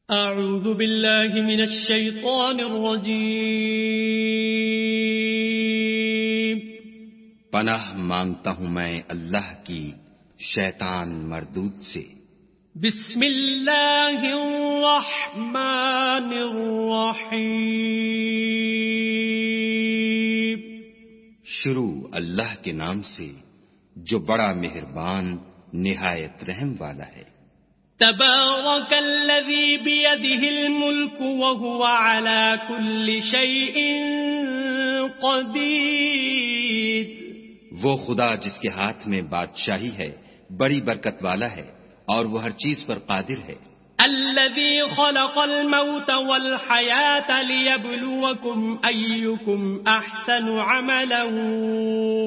اعوذ باللہ من الشیطان الرجیم۔ پناہ مانگتا ہوں میں اللہ کی شیطان مردود سے۔ بسم اللہ الرحمن الرحیم۔ شروع اللہ کے نام سے جو بڑا مہربان نہایت رحم والا ہے۔ تبارک الذی بیدہ الملک وہو علی کل شیء قدیر۔ وہ خدا جس کے ہاتھ میں بادشاہی ہے بڑی برکت والا ہے اور وہ ہر چیز پر قادر ہے۔ الذي خلق الموت والحياة ليبلوكم أيكم أحسن عملا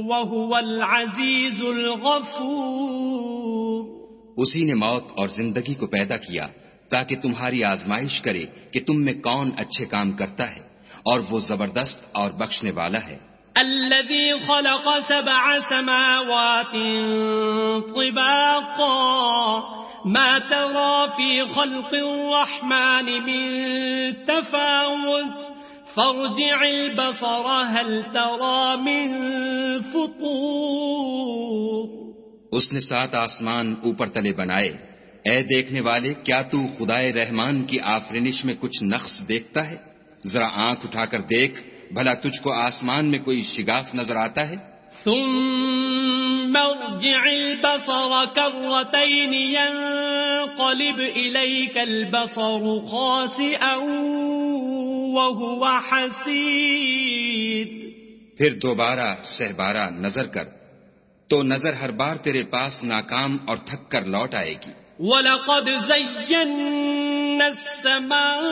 وهو العزيز الغفور۔ اسی نے موت اور زندگی کو پیدا کیا تاکہ تمہاری آزمائش کرے کہ تم میں کون اچھے کام کرتا ہے اور وہ زبردست اور بخشنے والا ہے۔ الذي خلق 7 سماوات طباقا ما ترى في خلق الرحمن من تفاوت فارجع البصر هل ترى من فطور۔ اس نے 7 آسمان اوپر تلے بنائے، اے دیکھنے والے کیا تو خدائے رحمان کی آفرینش میں کچھ نقص دیکھتا ہے؟ ذرا آنکھ اٹھا کر دیکھ بھلا تجھ کو آسمان میں کوئی شگاف نظر آتا ہے؟ ثم ارجع البصر كرتين ينقلب إليك البصر خاسئا وهو حسير۔ پھر دوبارہ سہبارہ نظر کر تو نظر ہر بار تیرے پاس ناکام اور تھک کر لوٹ آئے گی۔ وَلَقَدْ زَيَّنَّا السَّمَاءَ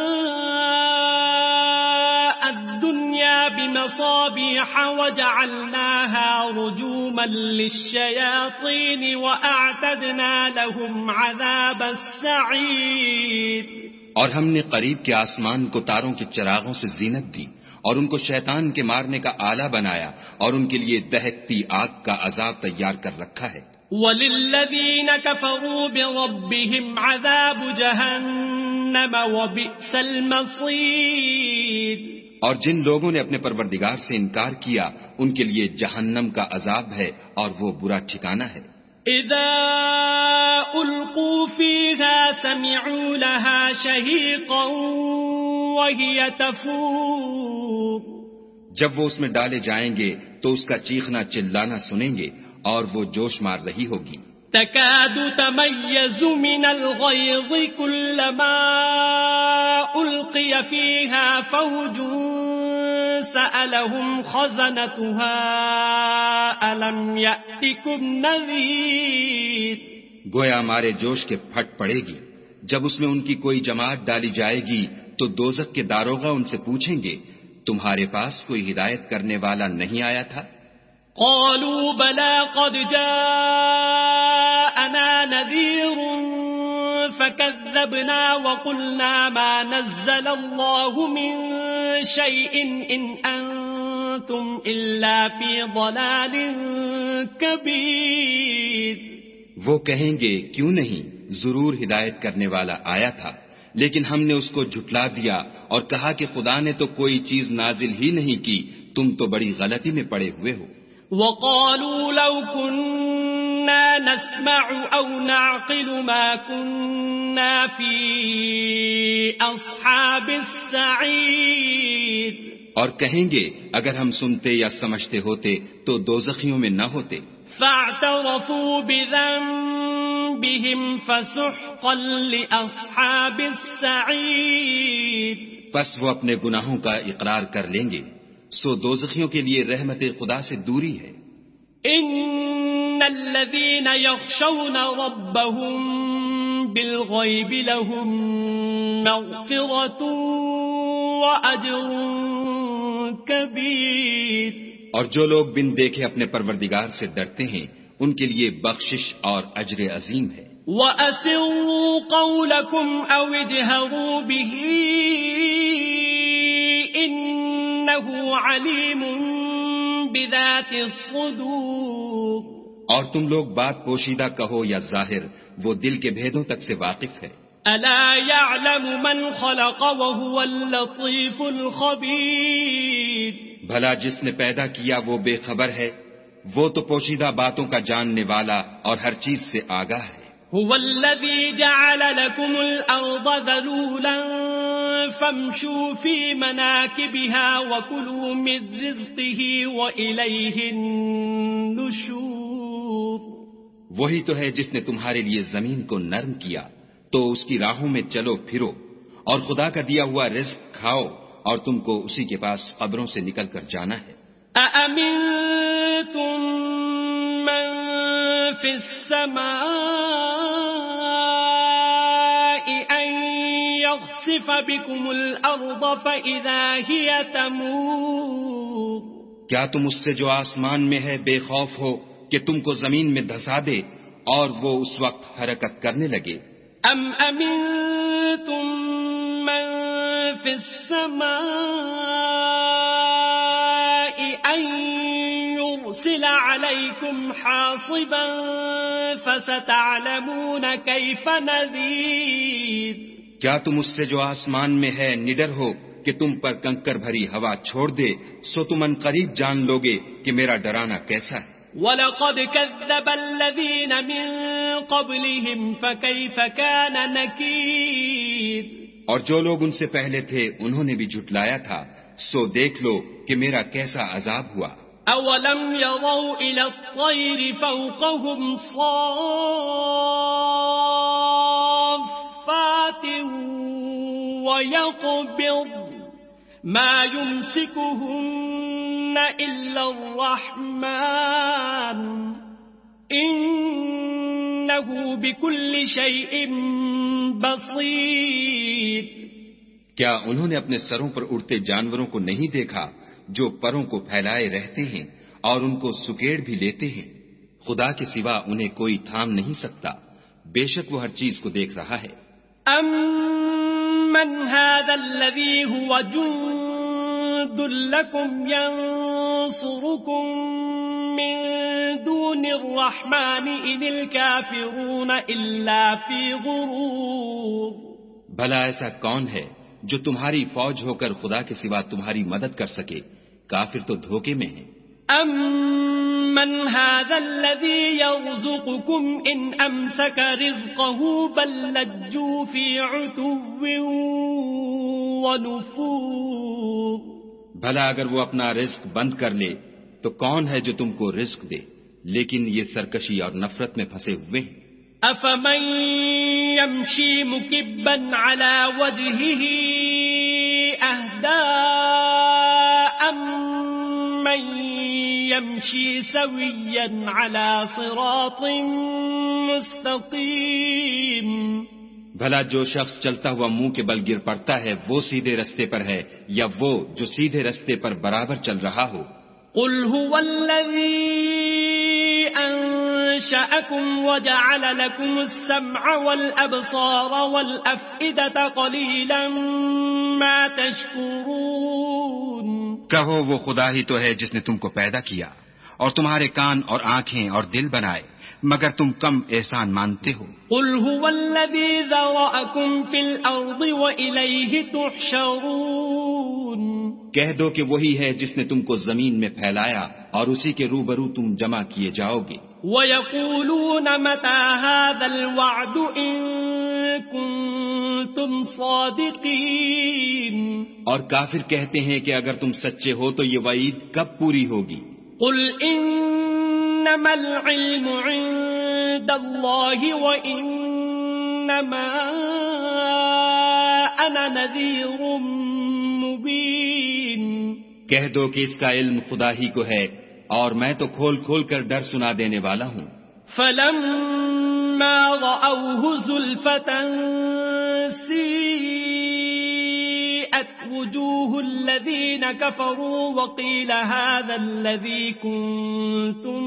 الدُّنْيَا بِمَصَابِيحَ وَجَعَلْنَاهَا رُجُومًا لِلشَّيَاطِينِ وَأَعْتَدْنَا لَهُمْ عَذَابَ السَّعِيرِ۔ اور ہم نے قریب کے آسمان کو تاروں کے چراغوں سے زینت دی اور ان کو شیطان کے مارنے کا آلہ بنایا اور ان کے لیے دہکتی آگ کا عذاب تیار کر رکھا ہے۔ وَلِلَّذِينَ كَفَرُوا بِرَبِّهِمْ عَذَابُ جَهَنَّمَ وَبِئْسَ الْمَصِيرُ۔ اور جن لوگوں نے اپنے پروردگار سے انکار کیا ان کے لیے جہنم کا عذاب ہے اور وہ برا ٹھکانہ ہے۔ اذا القوا فيها سمعوا لها شهيقا وهي تفور۔ جب وہ اس میں ڈالے جائیں گے تو اس کا چیخنا چلانا سنیں گے اور وہ جوش مار رہی ہوگی۔ تكاد تميز من الغيظ كلما ألقي فيها فوج سألهم خزنتها ألم يأتكم نذير۔ گویا مارے جوش کے پھٹ پڑے گی۔ جب اس میں ان کی کوئی جماعت ڈالی جائے گی تو دوزخ کے داروغہ ان سے پوچھیں گے تمہارے پاس کوئی ہدایت کرنے والا نہیں آیا تھا؟ قالوا بلى قد جاءنا نذير فكذبنا وقلنا ما نزل الله من شيء إن أنتم إلا في ضلال كبير۔ وہ کہیں گے کیوں نہیں، ضرور ہدایت کرنے والا آیا تھا، لیکن ہم نے اس کو جھٹلا دیا اور کہا کہ خدا نے تو کوئی چیز نازل ہی نہیں کی، تم تو بڑی غلطی میں پڑے ہوئے ہو۔ وقالوا لو كنا نسمع أو نعقل ما كنا في أصحاب السعير۔ اور کہیں گے اگر ہم سنتے یا سمجھتے ہوتے تو دوزخیوں میں نہ ہوتے۔ فاعترفوا بذنبهم فسحقا لأصحاب السعير۔ پس وہ اپنے گناہوں کا اقرار کر لیں گے، سو دوزخیوں کے لیے رحمت خدا سے دوری ہے۔ ان الذين يخشون ربهم بالغيب لهم مغفرة وأجر كبير۔ اور جو لوگ بن دیکھے اپنے پروردگار سے ڈرتے ہیں ان کے لیے بخشش اور اجر عظیم ہے۔ وَأَسِرُّوا قَوْلَكُمْ أَوْ اجْهَرُوا بِهِ إِنَّهُ عَلِيمٌ بِذَاتِ الصُّدُورِ۔ اور تم لوگ بات پوشیدہ کہو یا ظاہر، وہ دل کے بھیدوں تک سے واقف ہے۔ ألا يعلم من خلق وهو اللطيف الخبير. بھلا جس نے پیدا کیا وہ بے خبر ہے، وہ تو پوشیدہ باتوں کا جاننے والا اور ہر چیز سے آگاہ ہے. هو الذي جعل لكم الأرض ذلولا فامشوا في مناكبها وكلوا من رزقه وإليه النشور. وہی تو ہے جس نے تمہارے لیے زمین کو نرم کیا تو اس کی راہوں میں چلو پھرو اور خدا کا دیا ہوا رزق کھاؤ اور تم کو اسی کے پاس قبروں سے نکل کر جانا ہے. أأمنتم من في السماء أن يخسف بكم الأرض فإذا هي تمور. کیا تم اس سے جو آسمان میں ہے بے خوف ہو کہ تم کو زمین میں دھسا دے اور وہ اس وقت حرکت کرنے لگے؟ ام امنتم من في السماء ان يرسل عليكم حاصبا فستعلمون كيف نذير. کیا تم اس سے جو آسمان میں ہے نڈر ہو کہ تم پر کنکر بھری ہوا چھوڑ دے سو تم ان قریب جان لوگے کہ میرا ڈرانا کیسا ہے. وَلَقَدْ كَذَّبَ الَّذِينَ مِن قَبْلِهِمْ فَكَيْفَ كَانَ نَكِيرٌ. اور جو لوگ ان سے پہلے تھے انہوں نے بھی جھٹلایا تھا، سو دیکھ لو کہ میرا کیسا عذاب ہوا. أَوَلَمْ يَرَوْا إِلَى الطَّيْرِ فَوْقَهُمْ صَافَّاتٍ وَيَقْبِضْنَ مَا يُمْسِكُهُنَّ إِلَّا الرَّحْمَنُ إِنَّهُ بِكُلِّ شَيْءٍ بَصِيرٌ. کیا انہوں نے اپنے سروں پر اڑتے جانوروں کو نہیں دیکھا جو پروں کو پھیلائے رہتے ہیں اور ان کو سکیڑ بھی لیتے ہیں؟ خدا کے سوا انہیں کوئی تھام نہیں سکتا، بے شک وہ ہر چیز کو دیکھ رہا ہے. أَمَّنْ هَذَا الَّذِي هُوَ جُندٌ لَكُمْ يَنصُرُكُم مِّن دُونِ الرَّحْمَنِ إِنِ الْكَافِرُونَ إِلَّا فِي غُرُورٍ. بھلا ایسا کون ہے جو تمہاری فوج ہو کر خدا کے سوا تمہاری مدد کر سکے؟ کافر تو دھوکے میں ہیں. أَمَّنْ هَذَا الَّذِي يَرْزُقُكُمْ إِنْ أَمْسَكَ رِزْقَهُ بَلْ لَجُّوا فِي عُتُوٍّ وَنُفُورٍ. بھلا اگر وہ اپنا رزق بند کر لے تو کون ہے جو تم کو رزق دے؟ لیکن یہ سرکشی اور نفرت میں پھنسے ہوئے ہیں. أَفَمَن يَمْشِي مُكِبًّا عَلَى وَجْهِهِ أَهْدَىٰ أَمَّن يَمْشِي سَوِيًّا عَلَى صِرَاطٍ مُّسْتَقِيمٍ. بھلا جو شخص چلتا ہوا منہ کے بل گر پڑتا ہے وہ سیدھے رستے پر ہے یا وہ جو سیدھے رستے پر برابر چل رہا ہو؟ قُلْ هُوَ الَّذِي أَنشَأَكُمْ وَجَعَلَ لَكُمُ السَّمْعَ وَالْأَبْصَارَ وَالْأَفْئِدَةَ قَلِيلًا مَا تَشْكُرُونَ. کہو وہ خدا ہی تو ہے جس نے تم کو پیدا کیا اور تمہارے کان اور آنکھیں اور دل بنائے، مگر تم کم احسان مانتے ہو. قُلْ هُوَ الَّذِي ذَرَأَكُمْ فِي الْأَرْضِ وَإِلَيْهِ تُحْشَرُونَ. کہہ دو کہ وہی ہے جس نے تم کو زمین میں پھیلایا اور اسی کے روبرو تم جمع کیے جاؤ گے. وَيَقُولُونَ مَتَى هَذَا الْوَعْدُ إِن كُنتُمْ صَادِقِينَ. اور کافر کہتے ہیں کہ اگر تم سچے ہو تو یہ وعید کب پوری ہوگی؟ قُلْ إِنَّمَا الْعِلْمُ عِندَ اللَّهِ وَإِنَّمَا أَنَا نَذِيرٌ مُبِينٌ. کہہ دو کہ اس کا علم خدا ہی کو ہے اور میں تو کھول کھول کر ڈر سنا دینے والا ہوں. فَلَمَّا رَأَوْهُ زُلْفَةً سِيئَتْ وُجُوهُ الَّذِينَ كَفَرُوا وَقِيلَ هَذَا الَّذِي كُنتُم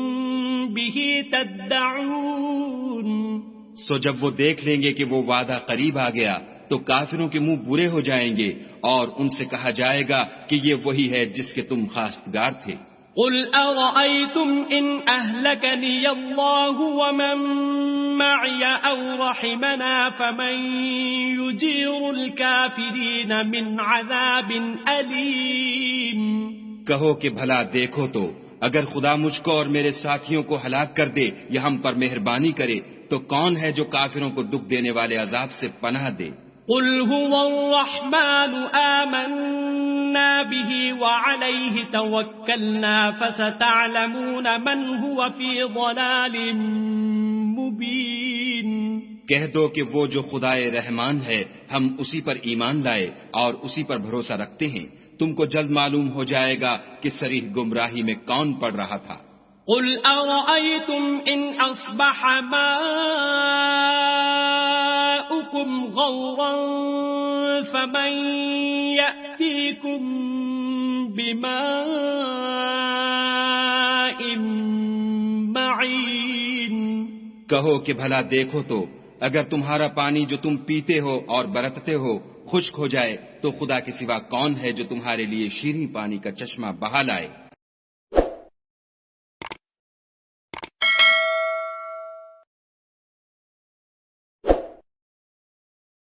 بِهِ تَدَّعُونَ. سو جب وہ دیکھ لیں گے کہ وہ وعدہ قریب آ گیا تو کافروں کے منہ برے ہو جائیں گے اور ان سے کہا جائے گا کہ یہ وہی ہے جس کے تم خواستگار تھے. قل أرأيتم إن أهلكني الله ومن معي أو رحمنا فمن يجير الكافرين من عذاب أليم. کہو کہ بھلا دیکھو تو اگر خدا مجھ کو اور میرے ساتھیوں کو ہلاک کر دے یا ہم پر مہربانی کرے تو کون ہے جو کافروں کو دکھ دینے والے عذاب سے پناہ دے؟ قل هو الرحمن آمنا به وعليه توكلنا فستعلمون من هو في ضلال مبين. کہہ دو کہ وہ جو خدائے رحمان ہے ہم اسی پر ایمان لائے اور اسی پر بھروسہ رکھتے ہیں، تم کو جلد معلوم ہو جائے گا کہ صریح گمراہی میں کون پڑ رہا تھا. قل أرأيتم إن أصبح ماؤكم غورا فمن يأتيكم بماء معين. کہو کہ بھلا دیکھو تو اگر تمہارا پانی جو تم پیتے ہو اور برتتے ہو خشک ہو جائے تو خدا کے سوا کون ہے جو تمہارے لیے شیریں پانی کا چشمہ بہا لائے؟